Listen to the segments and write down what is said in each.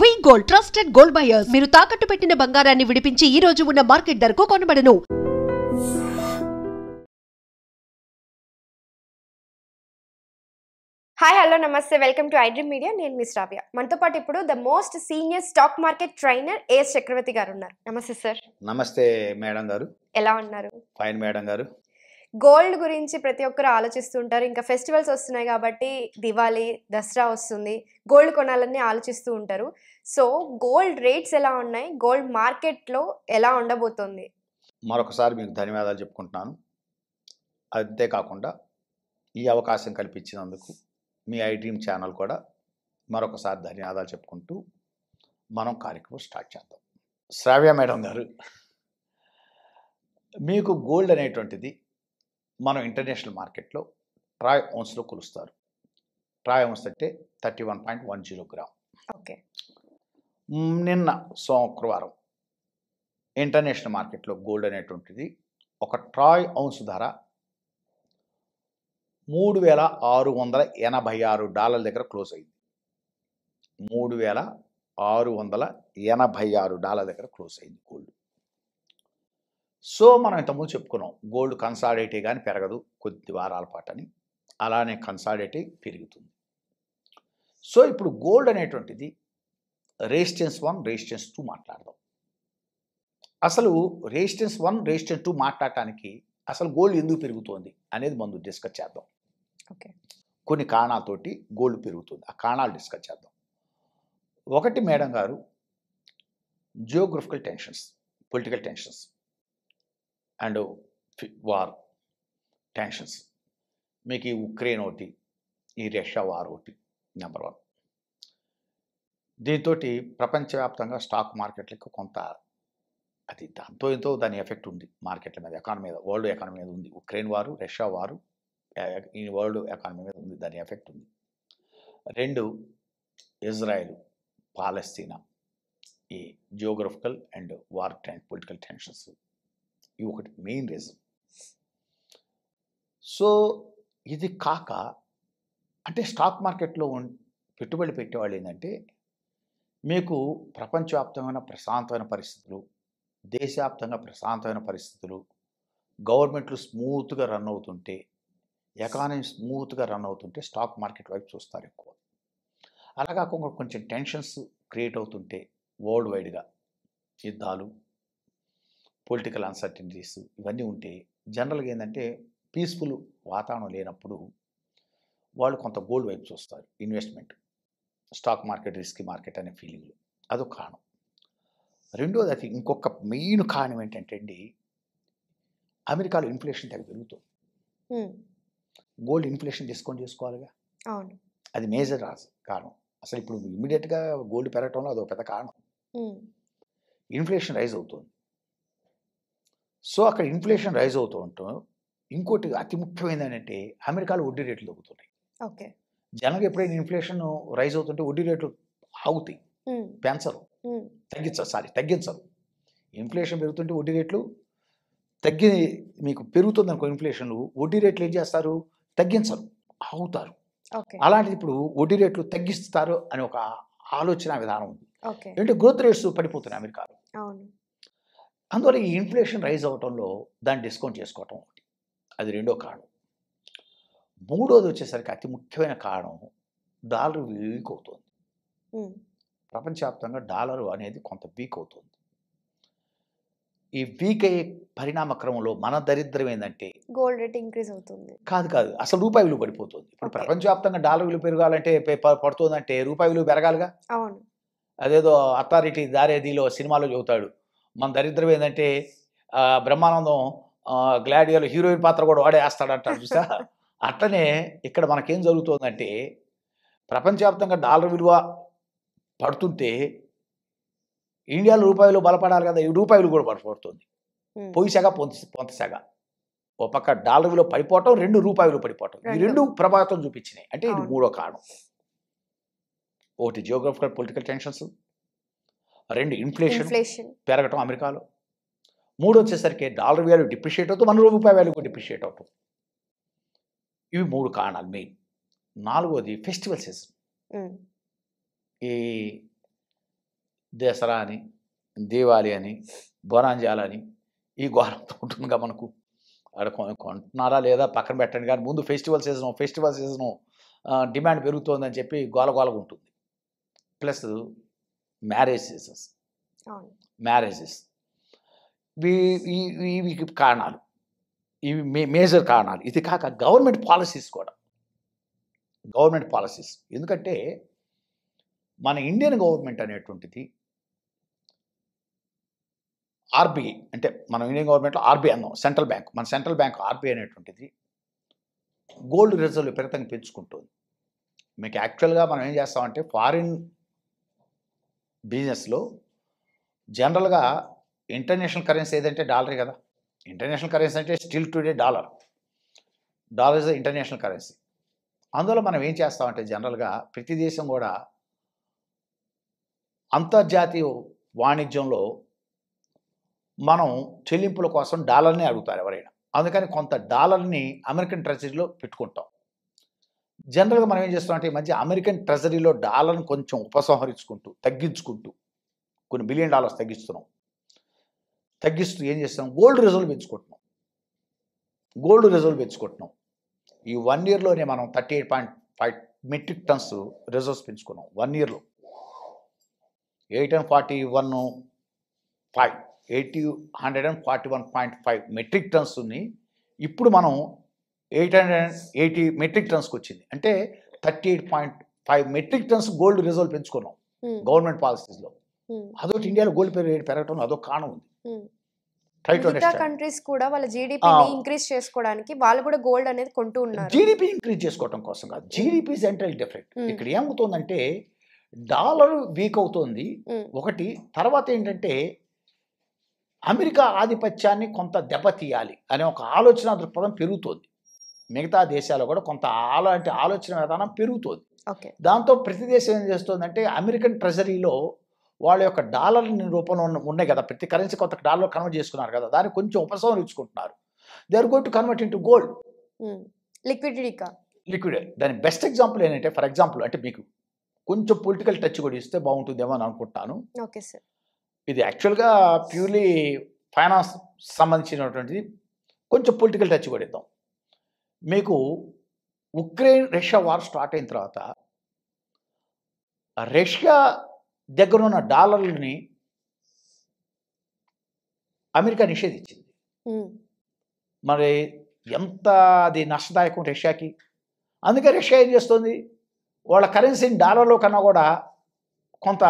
వి gold trusted gold buyers మీరు తాకట్టు పెట్టిన బంగారాన్ని విడిపించి ఈ రోజు ఉన్న మార్కెట్ ధరకు కొనబడను. Hi hello namaste, welcome to iDream Media. నేను మీ శ్రావ్య. మనతో పాటు ఇప్పుడు the most senior stock market trainer AS Chakravarthy garu ఉన్నారు. నమస్తే సార్. నమస్తే మేడం గారు. ఎలా ఉన్నారు? ఫైన్ మేడం గారు. గోల్డ్ గురించి ప్రతి ఒక్కరు ఆలోచిస్తుంటారు. ఇంకా ఫెస్టివల్స్ వస్తున్నాయి కాబట్టి దివాళీ, దసరా వస్తుంది, గోల్డ్ కొనాలని ఆలోచిస్తూ ఉంటారు. సో గోల్డ్ రేట్స్ ఎలా ఉన్నాయి, గోల్డ్ మార్కెట్లో ఎలా ఉండబోతుంది? మరొకసారి మీకు ధన్యవాదాలు చెప్పుకుంటున్నాను. అంతేకాకుండా ఈ అవకాశం కల్పించినందుకు మీ ఐడ్రీమ్ ఛానల్ కూడా మరొకసారి ధన్యవాదాలు చెప్పుకుంటూ మనం కార్యక్రమం స్టార్ట్ చేద్దాం. శ్రావ్య మేడం గారు, మీకు గోల్డ్ అనేటువంటిది మనం ఇంటర్నేషనల్ మార్కెట్లో ట్రాయ్ ఔన్స్లో కొలుస్తారు. ట్రాయ్ ఔన్స్ అంటే 31.10 గ్రామ్. ఓకే. నిన్న శుక్రవారం ఇంటర్నేషనల్ మార్కెట్లో గోల్డ్ అనేటువంటిది ఒక ట్రాయ్ ఔన్స్ ధర $3,686 దగ్గర క్లోజ్ అయింది. $3,686 దగ్గర క్లోజ్ అయింది గోల్డ్. సో మనం ఇంతకుముందు చెప్పుకున్నాం, గోల్డ్ కన్సాలిడేట్ కానీ పెరగదు కొద్ది వారాల పాటు అని. అలానే కన్సాలిడేట్ పెరుగుతుంది. సో ఇప్పుడు గోల్డ్ అనేటువంటిది రెసిస్టెన్స్ 1, రెసిస్టెన్స్ 2 మాట్లాడదాం. అసలు రెసిస్టెన్స్ 1, రెసిస్టెన్స్ 2 మాట్లాడటానికి అసలు గోల్డ్ ఎందుకు పెరుగుతోంది అనేది మనం డిస్కస్ చేద్దాం. ఓకే. కొన్ని కారణాలతోటి గోల్డ్ పెరుగుతుంది, ఆ కారణాలు డిస్కస్ చేద్దాం. ఒకటి మేడం గారు, geographical tensions, political tensions and war tensions. మీకు ఈ ఉక్రెయిన్ ఒకటి, ఈ రష్యా వార్ ఒకటి నెంబర్ 1. దీంతో ప్రపంచవ్యాప్తంగా స్టాక్ మార్కెట్లకు కొంత అది దాంతో ఎంతో దాని ఎఫెక్ట్ ఉంది మార్కెట్ల మీద, ఎకానమీ మీద, వరల్డ్ ఎకానమీ మీద ఉంది. ఉక్రెయిన్ వారు, రష్యా వారు ఈ వరల్డ్ ఎకానమీ మీద ఉంది, దాని ఎఫెక్ట్ ఉంది. 2, ఇజ్రాయెల్, పాలస్తీనా, ఈ geographical and war political tensions, ఇవి ఒకటి మెయిన్ రీజన్. సో ఇది కాక అంటే స్టాక్ మార్కెట్లో పెట్టుబడి పెట్టేవాళ్ళు ఏంటంటే, మీకు ప్రపంచవ్యాప్తమైన ప్రశాంతమైన పరిస్థితులు, దేశవ్యాప్తంగా ప్రశాంతమైన పరిస్థితులు, గవర్నమెంట్లు స్మూత్గా రన్ అవుతుంటే, ఎకానమీ స్మూత్గా రన్ అవుతుంటే స్టాక్ మార్కెట్ వైపు చూస్తారు ఎక్కువ. అలా కాకుండా కొంచెం టెన్షన్స్ క్రియేట్ అవుతుంటే వరల్డ్ వైడ్గా యుద్ధాలు, పొలిటికల్ అన్సర్టనిటీస్ ఇవన్నీ ఉంటే జనరల్గా ఏంటంటే పీస్ఫుల్ వాతావరణం లేనప్పుడు వాళ్ళు కొంత గోల్డ్ వైపు చూస్తారు investment. Stock market risky market అనే ఫీలింగ్లు, అదొక కారణం. రెండోది, అది ఇంకొక మెయిన్ కారణం ఏంటంటే అండి, అమెరికాలో ఇన్ఫ్లేషన్ తెగ పెరుగుతుంది. గోల్డ్ ఇన్ఫ్లేషన్ డిస్కౌంట్ చేసుకోవాలిగా, అవును, అది మేజర్ కారణం. అసలు ఇప్పుడు ఇమ్మీడియట్గా గోల్డ్ పెరగటంలో అదొక పెద్ద కారణం. ఇన్ఫ్లేషన్ రైజ్ అవుతుంది. సో అక్కడ ఇన్ఫ్లేషన్ రైజ్ అవుతూ ఉంటాం. ఇంకోటి అతి ముఖ్యమైనది ఏంటంటే, అమెరికాలో వడ్డీ రేట్లు తగ్గుతున్నాయి. ఓకే. జనరల్గా ఎప్పుడైనా ఇన్ఫ్లేషన్ రైజ్ అవుతుంటే వడ్డీ రేట్లు ఆగుతాయి, పెంచరు, తగ్గించరు. ఇన్ఫ్లేషన్ పెరుగుతుంటే వడ్డీ రేట్లు మీకు పెరుగుతుంది అనుకో, ఇన్ఫ్లేషన్ వడ్డీ రేట్లు ఏం చేస్తారు, తగ్గించరు, ఆగుతారు. అలాంటిది ఇప్పుడు వడ్డీ రేట్లు తగ్గిస్తారు అని ఒక ఆలోచన విధానం ఉంది. అంటే గ్రోత్ రేట్స్ పడిపోతున్నాయి అమెరికాలో. అందువల్ల ఈ ఇన్ఫ్లేషన్ రైజ్ అవటంలో దాన్ని డిస్కౌంట్ చేసుకోవటం ఒకటి, అది రెండో కారణం. మూడోది వచ్చేసరికి అతి ముఖ్యమైన కారణం, డాలర్ వీక్ అవుతుంది. ప్రపంచవ్యాప్తంగా డాలర్ అనేది కొంత వీక్ అవుతుంది. ఈ వీక్ అయ్యే పరిణామ క్రమంలో మన దరిద్రం ఏంటంటే గోల్డ్ రేట్ ఇంక్రీజ్ అవుతుంది. కాదు, అసలు రూపాయి విలువ పడిపోతుంది. ఇప్పుడు ప్రపంచవ్యాప్తంగా డాలర్ విలువ పెరగాలంటే పడుతుందంటే రూపాయి విలువ పెరగాలిగా. అవును. అదేదో అథారిటీ దారేదిలో సినిమాలో చెబుతాడు, మన దరిద్రం ఏంటంటే బ్రహ్మానందం గ్లాడియోలో హీరోయిన్ పాత్ర కూడా వాడే వేస్తాడంటాడు చూసా. అట్లనే ఇక్కడ మనకేం జరుగుతుందంటే, ప్రపంచవ్యాప్తంగా డాలర్ విలువ పడుతుంటే ఇండియాలో రూపాయలు బలపడాలి కదా, ఈ రూపాయలు కూడా పడిపోతుంది. పొయ్యిసెగ పొంతసెగ, ఒక పక్క డాలర్ విలువ పడిపోవటం, 2 రూపాయలు పడిపోవటం, ఈ 2 ప్రభావితం చూపించినాయి. అంటే ఇది మూడో కారణం. ఒకటి జియోగ్రఫికల్ పొలిటికల్ టెన్షన్స్, 2 ఇన్ఫ్లేషన్ పెరగటం అమెరికాలో, 3 వచ్చేసరికి డాలర్ వాల్యూ డిప్రిషియేట్ అవుతుంది, మన రూపాయి వాల్యూ కూడా డిప్రిషియేట్ అవుతుంది. ఇవి 3 కారణాలు మెయిన్. 4వది festival season. ఈ దసరా అని, దీవాలి అని, బోనాంజాలు అని ఈ గోరంతా ఉంటుందిగా మనకు. అక్కడ కొంటున్నారా లేదా పక్కన పెట్టండి, కానీ ముందు ఫెస్టివల్ సీజను డిమాండ్ పెరుగుతోందని చెప్పి గోలగోలగా ఉంటుంది. ప్లస్ మ్యారేజ్ సీజన్స్, అవును. మ్యారేజెస్, ఇవి కారణాలు, ఇవి మేజర్ కారణాలు. ఇది కాక గవర్నమెంట్ పాలసీస్ కూడా, గవర్నమెంట్ పాలసీస్. ఎందుకంటే మన ఇండియన్ గవర్నమెంట్ అనేటువంటిది ఆర్బీఐ, అంటే మనం ఇండియన్ గవర్నమెంట్లో ఆర్బీఐ అన్నాం, సెంట్రల్ బ్యాంక్. మన సెంట్రల్ బ్యాంక్ ఆర్బీఐ అనేటువంటిది గోల్డ్ రిజర్వ్ విపరీతంగా పెంచుకుంటుంది. మీకు యాక్చువల్గా మనం ఏం చేస్తామంటే ఫారిన్ బిజినెస్లో జనరల్గా ఇంటర్నేషనల్ కరెన్సీ ఏదంటే డాలరే కదా. ఇంటర్నేషనల్ కరెన్సీ అంటే still today dollar is the international currency. అందులో మనం ఏం చేస్తామంటే జనరల్గా ప్రతి దేశం కూడా అంతర్జాతీయ వాణిజ్యంలో మనం చెల్లింపుల కోసం డాలర్ని అడుగుతారు ఎవరైనా. అందుకని కొంత డాలర్ని అమెరికన్ ట్రెజరీలో పెట్టుకుంటాం. జనరల్గా మనం ఏం చేస్తామంటే ఈ మధ్య అమెరికన్ ట్రెజరీలో డాలర్ని కొంచెం తగ్గించుకుంటూ కొన్ని $1 బిలియన్ తగ్గిస్తూ ఏం చేస్తాం, గోల్డ్ రిజర్వ్ పెంచుకుంటున్నాం. ఈ 1 ఇయర్లోనే మనం 38.5 మెట్రిక్ టన్స్ రిజర్వ్స్ పెంచుకున్నాం. 1 ఇయర్లో 141.5 మెట్రిక్ టన్స్ని ఇప్పుడు మనం 880 మెట్రిక్ టన్స్కి వచ్చింది. అంటే 38.5 మెట్రిక్ టన్స్ గోల్డ్ రిజర్వ్ పెంచుకున్నాం గవర్నమెంట్ పాలసీస్లో. అదొకటి ఇండియాలో గోల్డ్ రేట్ పెరగటం అదొక కారణం ఉంది. మిగతా కంట్రీస్ కూడా వాళ్ళ జీడిపిని ఇంక్రీజ్ చేసుకోవడానికి వాళ్ళు కూడా గోల్డ్ అనేది కొంటూ ఉన్నారు. జీడిపి ఇంక్రీజ్ చేసుకోవడం కోసం కాదు, జీడిపి ఇస్ ఎంటైర్లీ డిఫరెంట్. ఇక్కడ ఏమవుతుందంటే డాలర్ వీక్ అవుతుంది ఒకటి, తర్వాత ఏంటంటే అమెరికా ఆధిపత్యాన్ని కొంత దెబ్బతీయాలి అనే ఒక ఆలోచన దృక్పథం పెరుగుతుంది. మిగతా దేశాలు కూడా కొంత ఆలోచన విధానం పెరుగుతుంది. దాంతో ప్రతి దేశం ఏం చేస్తుందంటే అమెరికన్ ట్రెజరీలో వాళ్ళ యొక్క డాలర్ రూపంలో ఉన్నాయి కదా, ప్రతి కరెన్సీ కొంత డాలర్ కన్వర్ట్ చేసుకున్నారు కదా, దాన్ని కొంచెం ఉపసంహరించుకుంటున్నారు. They are going to convert into gold, liquid. దాని బెస్ట్ ఎగ్జాంపుల్ ఏంటంటే, ఫర్ ఎగ్జాంపుల్ అంటే మీకు కొంచెం పొలిటికల్ టచ్ కూడా ఇస్తే బాగుంటుందేమో అని అనుకుంటున్నాను. ఇది యాక్చువల్గా ప్యూర్లీ ఫైనాన్స్ సంబంధించినటువంటిది, కొంచెం పొలిటికల్ టచ్ కూడా ఇద్దాం. మీకు ఉక్రెయిన్ రష్యా వార్ స్టార్ట్ అయిన తర్వాత రష్యా దగ్గర ఉన్న డాలర్లని అమెరికా నిషేధించింది. మరి ఎంత అది నష్టదాయకం రష్యాకి. అందుకే రష్యా ఏం చేస్తుంది, వాళ్ళ కరెన్సీని డాలర్లో కన్నా కూడా కొంత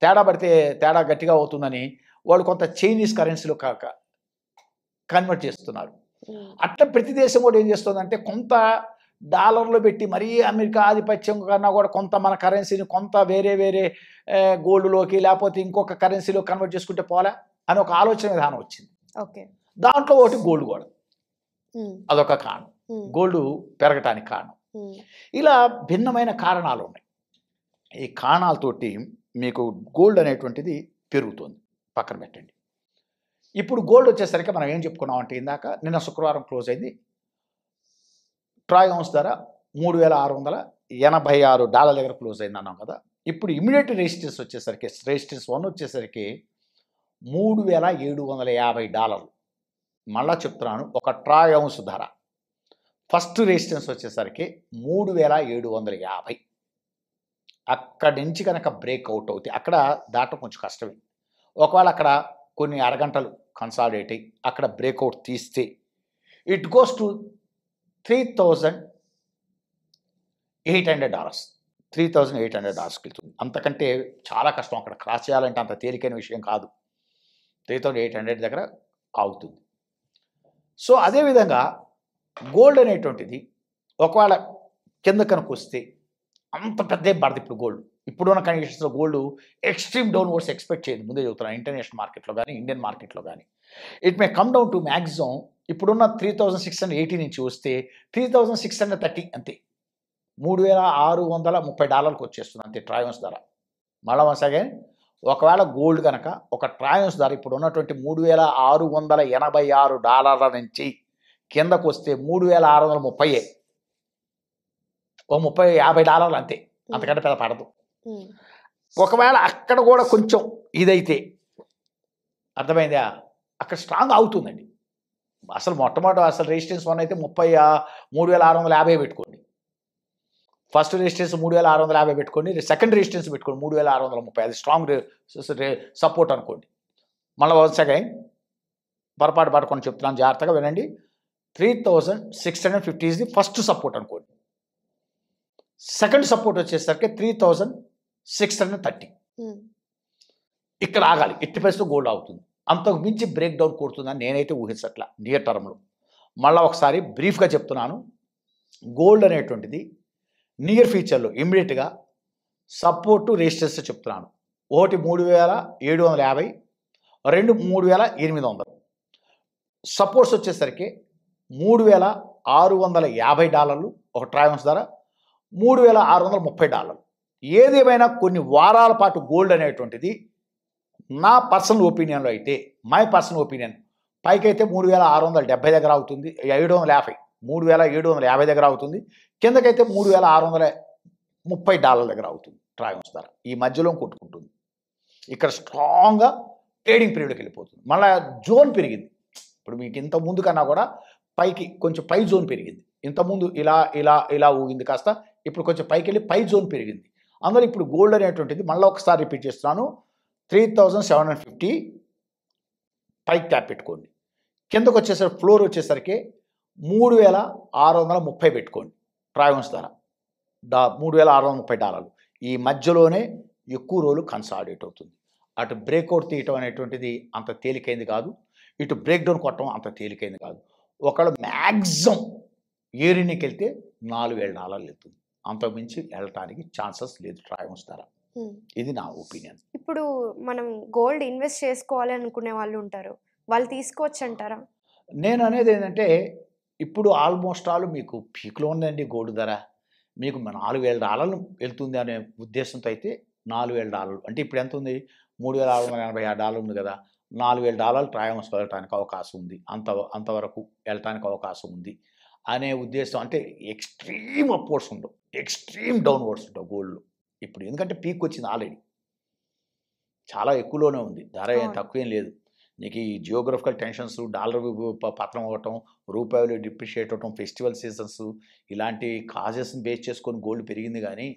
తేడా గట్టిగా అవుతుందని వాళ్ళు కొంత చైనీస్ కరెన్సీలో కన్వర్ట్ చేస్తున్నారు. అట్లా ప్రతి దేశం కూడా ఏం చేస్తుందంటే కొంత డాలర్లో పెట్టి మరీ అమెరికా ఆధిపత్యం కన్నా కూడా కొంత మన కరెన్సీని కొంత వేరే గోల్డ్లోకి లేకపోతే ఇంకొక కరెన్సీలో కన్వర్ట్ చేసుకుంటే పోలే అని ఒక ఆలోచన విధానం వచ్చింది. దాంట్లో ఒకటి గోల్డ్ కూడా అదొక కారణం, గోల్డ్ పెరగటానికి కారణం. ఇలా భిన్నమైన కారణాలు ఉన్నాయి. ఈ కారణాలతోటి మీకు గోల్డ్ అనేటువంటిది పెరుగుతుంది. పక్కన పెట్టండి. ఇప్పుడు గోల్డ్ వచ్చేసరికి మనం ఏం చెప్పుకున్నాం అంటే, ఇందాక నిన్న శుక్రవారం క్లోజ్ అయింది, ట్రాయ్ ఔన్స్ ధర $3,686 దగ్గర క్లోజ్ అయింది అన్నాం కదా. ఇప్పుడు ఇమీడియట్ రెసిస్టెన్స్ వచ్చేసరికి, రెసిస్టెన్స్ 1 వచ్చేసరికి $3,750. మళ్ళా చెప్తున్నాను, ఒక ట్రాయ్ ఔన్స్ ధర. ఫస్ట్ రెసిస్టెన్స్ వచ్చేసరికి 3,750. అక్కడి నుంచి కనుక బ్రేక్ అవుట్ అవుతాయి, అక్కడ దాటం కొంచెం కష్టమే. ఒకవేళ అక్కడ కొన్ని అరగంటలు కన్సాలిడేట్ అయ్యి అక్కడ బ్రేక్అవుట్ తీస్తే ఇట్ గోస్ టు $3,800. $3,800కి వెళ్తుంది. అంతకంటే చాలా కష్టం, అక్కడ క్రాస్ చేయాలంటే అంత తేలికైన విషయం కాదు. 3,800 దగ్గర ఆగుతుంది. సో అదేవిధంగా గోల్డ్ అనేటువంటిది ఒకవేళ కింద కనుక వస్తే అంత పెద్ద పడదు. ఇప్పుడు గోల్డ్ ఇప్పుడున్న కండిషన్స్లో గోల్డ్ ఎక్స్ట్రీమ్ డౌన్వర్డ్స్ ఎక్స్పెక్ట్ చేయదు. ముందే చెబుతున్నాను, ఇంటర్నేషనల్ మార్కెట్లో కానీ ఇండియన్ మార్కెట్లో కానీ it may come down to maximum ఇప్పుడున్న 3,680 నుంచి వస్తే 3,630 అంతే. $3,630కి వచ్చేస్తుంది అంతే ట్రాయ్ ఔన్స్ ధర. మళ్ళీ వన్స్ అగైన్, ఒకవేళ గోల్డ్ కనుక ఒక ట్రాయ్ ఔన్స్ ధర ఇప్పుడు ఉన్నటువంటి $3,686 నుంచి కిందకు వస్తే 3,630, ఓ $50 అంతే, అంతకంటే పెద్ద పడదు. ఒకవేళ అక్కడ కూడా కొంచెం ఇదైతే అర్థమైందా, అక్కడ స్ట్రాంగ్ అవుతుందండి. అసలు మొట్టమొదటి అసలు రెసిస్టెన్స్ 1 అయితే 33,650 పెట్టుకోండి. ఫస్ట్ రెసిస్టెన్స్ 3,650 పెట్టుకోండి. సెకండ్ రెసిస్టెన్స్ పెట్టుకోండి 3,630. అది స్ట్రాంగ్ సపోర్ట్ అనుకోండి. మళ్ళీ వన్స్ అగైన్ పొరపాటు పడకుండా చెప్తున్నాను, జాగ్రత్తగా వినండి. 3,650 ఈజ్ ది ఫస్ట్ సపోర్ట్ అనుకోండి. సెకండ్ సపోర్ట్ వచ్చేసరికి 3,630. ఇక్కడ ఆగాలి. ఎట్టి పరిస్థితుల్లో గోల్డ్ అవుతుంది. అంతకు మించి బ్రేక్ డౌన్ కొడుతుందని నేనైతే ఊహించట్లా నియర్ టర్మ్లో. మళ్ళీ ఒకసారి బ్రీఫ్గా చెప్తున్నాను, గోల్డ్ అనేటువంటిది నియర్ ఫ్యూచర్లో ఇమ్మీడియట్గా సపోర్టు రెసిస్టెన్స్ చెప్తున్నాను. ఒకటి 3,750, 2 3,800. సపోర్ట్స్ వచ్చేసరికి $3,650 ఒక ట్రావెన్స్ ధర, $3,630. ఏదేమైనా కొన్ని వారాల పాటు గోల్డ్ అనేటువంటిది నా పర్సనల్ ఒపీనియన్లో అయితే, మై పర్సనల్ ఒపీనియన్, పైకైతే 3,670 దగ్గర అవుతుంది, 3,750 దగ్గర అవుతుంది. కిందకైతే $3,630 దగ్గర అవుతుంది ట్రావెన్స్ ధర. ఈ మధ్యలో కొట్టుకుంటుంది. ఇక్కడ స్ట్రాంగ్గా ట్రేడింగ్ పీరియడ్కి వెళ్ళిపోతుంది. మళ్ళీ జోన్ పెరిగింది. ఇప్పుడు మీకు ఇంత ముందు కన్నా కూడా పైకి కొంచెం పై జోన్ పెరిగింది. ఇంతకుముందు ఇలా ఇలా ఇలా ఊగింది, కాస్త ఇప్పుడు కొంచెం పైకి వెళ్ళి పై జోన్ పెరిగింది. అందులో ఇప్పుడు గోల్డ్ అనేటువంటిది మళ్ళీ ఒకసారి రిపీట్ చేస్తున్నాను, 3,750 పైకి ట్యాప్ పెట్టుకోండి. కిందకు వచ్చేసరికి ఫ్లోర్ వచ్చేసరికి 3,630 పెట్టుకోండి ట్రావెన్స్ ధర, $3,630. ఈ మధ్యలోనే ఎక్కువ రోజులు కన్సాలిడేట్ అవుతుంది. అటు బ్రేక్అవుట్ తీయటం అనేటువంటిది అంత తేలికైంది కాదు, ఇటు బ్రేక్ డౌన్ కొట్టడం అంత తేలికైంది కాదు. ఒకవేళ మ్యాక్సిమం ఏరినికి వెళ్తే $4,000 వెళ్తుంది. అంతకు మించి వెళ్ళటానికి ఛాన్సెస్ లేదు ట్రావెన్స్ ధర. ఇది నా ఒపీనియన్. ఇప్పుడు మనం గోల్డ్ ఇన్వెస్ట్ చేసుకోవాలి అనుకునే వాళ్ళు ఉంటారు, వాళ్ళు తీసుకోవచ్చు అంటారా? నేను అనేది ఏంటంటే, ఇప్పుడు ఆల్మోస్ట్ ఆల్ మీకు పీక్లో ఉందండి గోల్డ్ ధర. మీకు $4,000 వెళ్తుంది అనే ఉద్దేశంతో అయితే $4,000 అంటే ఇప్పుడు ఎంత ఉంది, $3,686 ఉంది కదా, $4,000 ట్రావెన్స్ వెళ్ళటానికి అవకాశం ఉంది, అంతవరకు వెళ్ళటానికి అవకాశం ఉంది అనే ఉద్దేశం. అంటే ఎక్స్ట్రీమ్ అప్వర్డ్స్ ఉండవు, ఎక్స్ట్రీమ్ డౌన్వర్డ్స్ ఉండవు గోల్డ్లో ఇప్పుడు. ఎందుకంటే పీక్ వచ్చింది ఆల్రెడీ, చాలా ఎక్కువలోనే ఉంది ధర, ఏం తక్కువేం లేదు. నీకు ఈ జియోగ్రఫికల్ టెన్షన్స్, డాలర్ పతనం అవ్వటం, రూపాయలు డిప్రిషియేట్ అవ్వటం, ఫెస్టివల్ సీజన్స్, ఇలాంటి కాజెస్ని బేస్ చేసుకొని గోల్డ్ పెరిగింది. కానీ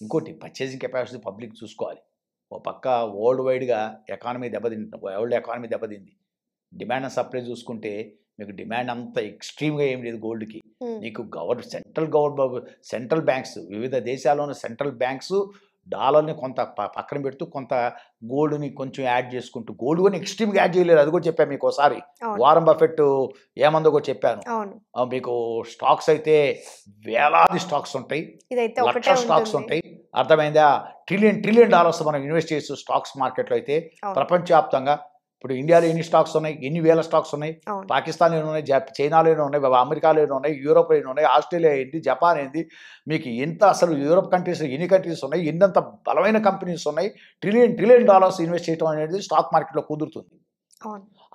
ఇంకోటి పర్చేసింగ్ కెపాసిటీ పబ్లిక్ చూసుకోవాలి. ఓ పక్క వరల్డ్ వైడ్గా ఎకానమీ దెబ్బతింది, వరల్డ్ ఎకానమీ దెబ్బతింది. డిమాండ్ అండ్ సప్లై చూసుకుంటే మీకు డిమాండ్ అంత ఎక్స్ట్రీమ్గా ఏం లేదు గోల్డ్కి. నీకు సెంట్రల్ బ్యాంక్స్, వివిధ దేశాల్లోని సెంట్రల్ బ్యాంక్స్ డాలర్ని కొంత పక్కన పెడుతూ కొంత గోల్డ్ని కొంచెం యాడ్ చేసుకుంటూ, గోల్డ్ కూడా ఎక్స్ట్రీమ్గా యాడ్ చేయలేదు. అది కూడా చెప్పాను మీకు ఒకసారి, వారన్ బఫెట్ ఏమందో కూడా చెప్పాను మీకు. స్టాక్స్ అయితే వేలాది స్టాక్స్ ఉంటాయి, లక్ష స్టాక్స్ ఉంటాయి, అర్థమైందా? ట్రిలియన్ డాలర్స్ మనం ఇన్వెస్ట్ చేస్తూ స్టాక్స్ మార్కెట్లో అయితే ప్రపంచవ్యాప్తంగా ఇప్పుడు ఇండియాలో ఎన్ని స్టాక్స్ ఉన్నాయి, ఎన్ని వేల స్టాక్స్ ఉన్నాయి, పాకిస్తాన్లో ఉన్నాయి, చైనాలో ఉన్నాయి, అమెరికాలో ఉన్నాయి, యూరోప్లో ఉన్నాయి, ఆస్ట్రేలియా ఏంటి, జపాన్ ఏంటి, మీకు ఎంత అసలు యూరోప్ కంట్రీస్ ఎన్ని కంట్రీస్ ఉన్నాయి, ఎన్నంత బలమైన కంపెనీస్ ఉన్నాయి. ట్రిలియన్ డాలర్స్ ఇన్వెస్ట్ చేయడం అనేది స్టాక్ మార్కెట్లో కుదురుతుంది.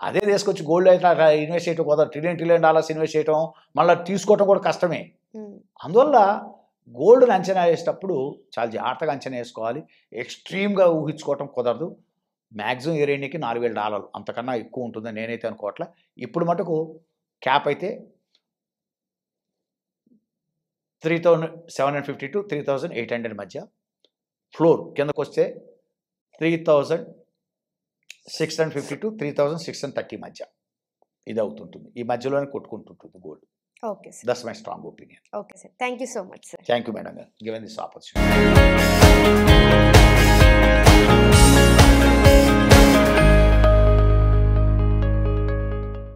అదే తీసుకొచ్చి గోల్డ్ అయితే ఇన్వెస్ట్ చేయడం కుదరదు. ట్రిలియన్ డాలర్స్ ఇన్వెస్ట్ చేయడం మళ్ళీ తీసుకోవడం కూడా కష్టమే. అందువల్ల గోల్డ్ని అంచనా వేసేటప్పుడు చాలా జాగ్రత్తగా అంచనా వేసుకోవాలి. ఎక్స్ట్రీమ్గా ఊహించుకోవటం కుదరదు. మ్యాక్సిమం ఏ రేంజ్కి $4,000, అంతకన్నా ఎక్కువ ఉంటుందని నేనైతే అనుకోవట్లే. ఇప్పుడు మటుకు క్యాప్ అయితే 3,750 to 3,800 మధ్య, ఫ్లోర్ కిందకు వస్తే 3,650 to 3,630 మధ్య ఇది అవుతుంటుంది. ఈ మధ్యలోనే కొట్టుకుంటుంటుంది gold. Okay sir, that's my strong opinion. Okay sir, thank you so much sir. Thank you madam garu, given this opportunity.